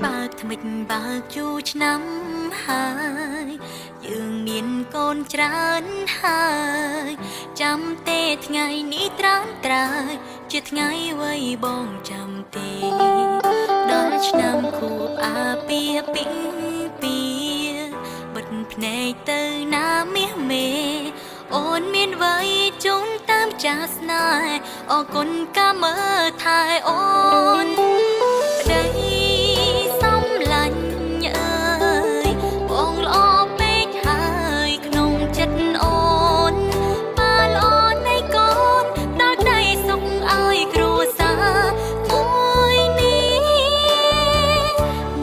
បើកថ្មិចបើកជូរឆ្នាំហើយយើងមានកូនច្រើនហើយចាំទេថ្ងៃនេះត្រាំត្រើយជាថ្ងៃវ័យបងចាំទេដល់ឆ្នាំខួបអាពាហ៍ពិពាហ៍បិទភ្នែកទៅណាមាសមេអូនមានវ័យជូនតាមចាស់ស្នេហ៍អរគុណកាមើថែអូនប្តីសំឡាញ់អើយបងល្អពេកហើយក្នុងចិត្តអូនប៉ាល្អនៃកូនដល់ដៃសុខឲ្យគ្រួសារមួយនេះ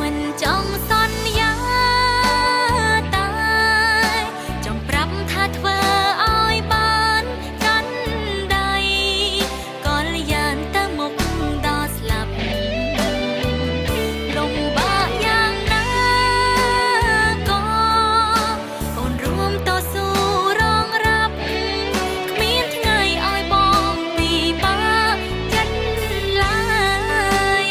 មិនចង់សន្យាតែចង់ប្រាប់ថាធ្វើឲ្យបានកាន់ដៃក៏លយានទៅមុខដល់ស្លាប់លំបាកយ៉ាងណាក៏អូនរួមតស៊ូរងរាប់គ្មានថ្ងៃឲ្យបងពិបាកចិត្តឡើយ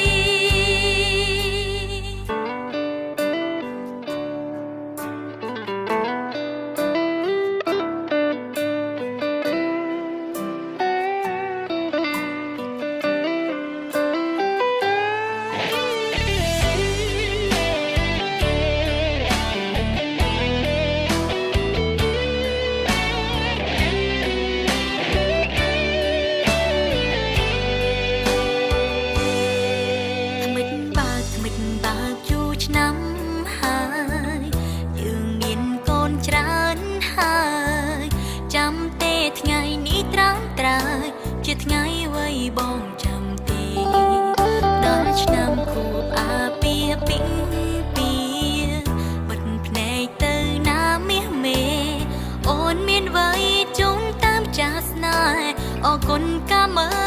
ថ្មិចបើកជូរឆ្នាំហើយយើងមានកូនច្រើនហើយចាំទេថ្ងៃនេះត្រាំត្រើយជាថ្ងៃវ័យបងចាំទេដល់ឆ្នាំខួបអាពាហ៍ពិពាហ៍បិទភ្នែកទៅណាមាសមេអូនមានវ័យជូនតាមចាស់ស្នេហ៍អរគុណកាមើ